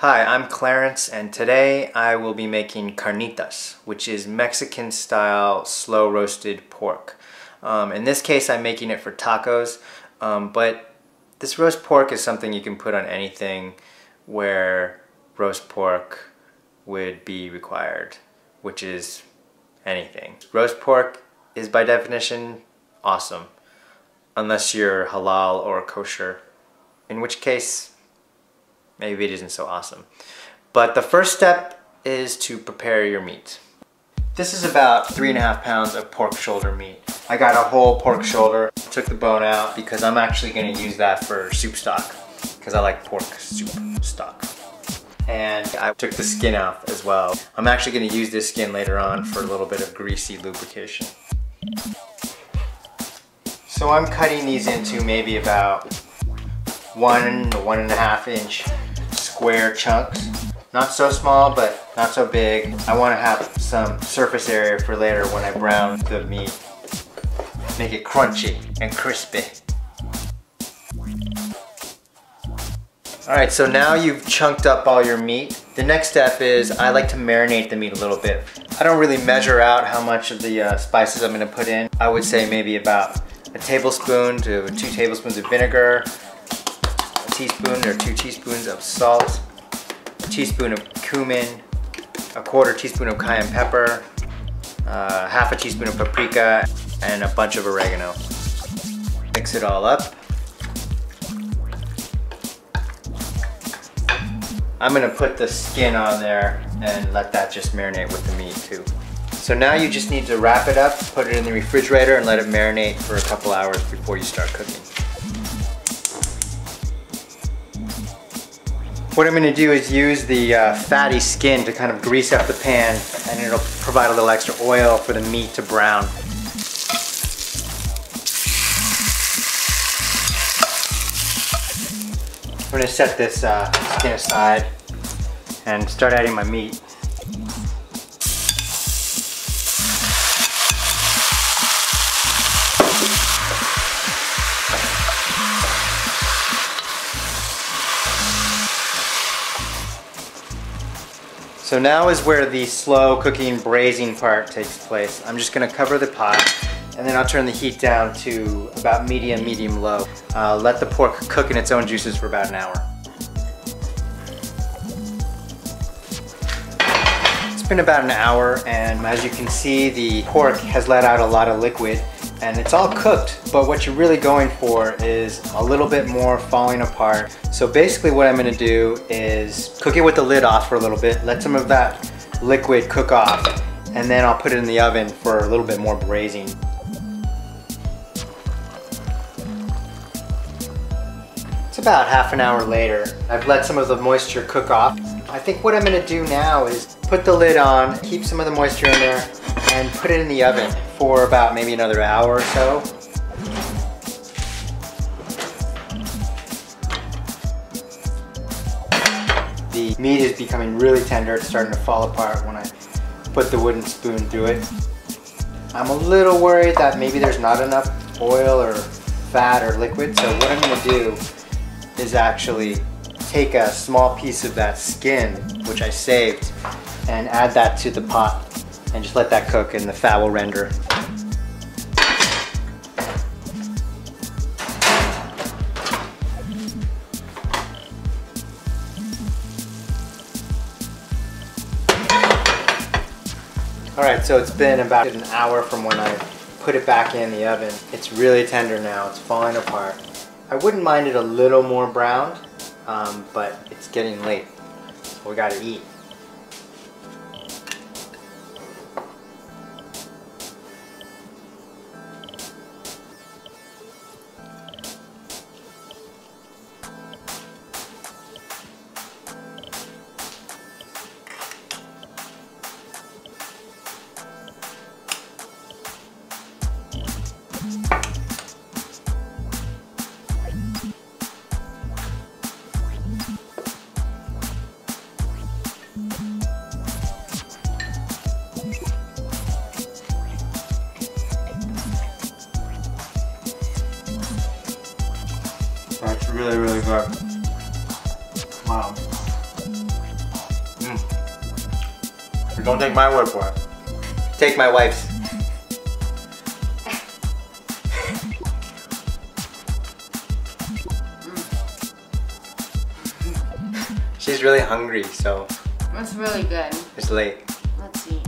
Hi, I'm Clarence, and today I will be making carnitas, which is Mexican style slow roasted pork. In this case I'm making it for tacos, but this roast pork is something you can put on anything where roast pork would be required, which is anything. Roast pork is by definition awesome, unless you're halal or kosher, in which case maybe it isn't so awesome. But the first step is to prepare your meat. This is about 3.5 pounds of pork shoulder meat. I got a whole pork shoulder, took the bone out because I'm actually going to use that for soup stock because I like pork soup stock. And I took the skin out as well. I'm actually going to use this skin later on for a little bit of greasy lubrication. So I'm cutting these into maybe about 1 to 1.5 inch square chunks. Not so small, but not so big. I want to have some surface area for later when I brown the meat. Make it crunchy and crispy. Alright, so now you've chunked up all your meat. The next step is I like to marinate the meat a little bit. I don't really measure out how much of the spices I'm going to put in. I would say maybe about a tablespoon to 2 tablespoons of vinegar, a teaspoon or 2 teaspoons of salt, a teaspoon of cumin, a 1/4 teaspoon of cayenne pepper, 1/2 teaspoon of paprika, and a bunch of oregano. Mix it all up. I'm gonna put the skin on there and let that just marinate with the meat too. So now you just need to wrap it up, put it in the refrigerator, and let it marinate for a couple hours before you start cooking. What I'm going to do is use the fatty skin to kind of grease up the pan, and it'll provide a little extra oil for the meat to brown. I'm going to set this skin aside and start adding my meat. So now is where the slow cooking braising part takes place. I'm just going to cover the pot and then I'll turn the heat down to about medium low. Let the pork cook in its own juices for about an hour. It's been about an hour, and as you can see, the pork has let out a lot of liquid and it's all cooked, but what you're really going for is a little bit more falling apart. So basically what I'm going to do is cook it with the lid off for a little bit, let some of that liquid cook off, and then I'll put it in the oven for a little bit more braising. It's about half an hour later. I've let some of the moisture cook off. I think what I'm going to do now is put the lid on, keep some of the moisture in there, and put it in the oven for about maybe another hour or so. The meat is becoming really tender. It's starting to fall apart when I put the wooden spoon through it. I'm a little worried that maybe there's not enough oil or fat or liquid, so what I'm going to do is actually take a small piece of that skin, which I saved, and add that to the pot and just let that cook and the fat will render. Alright, so it's been about an hour from when I put it back in the oven. It's really tender now, it's falling apart. I wouldn't mind it a little more browned, but it's getting late, so we gotta eat. That's really, really good. Wow. Don't take my word for it. Take my wife's. She's really hungry, so. It's really good. It's late. Let's see.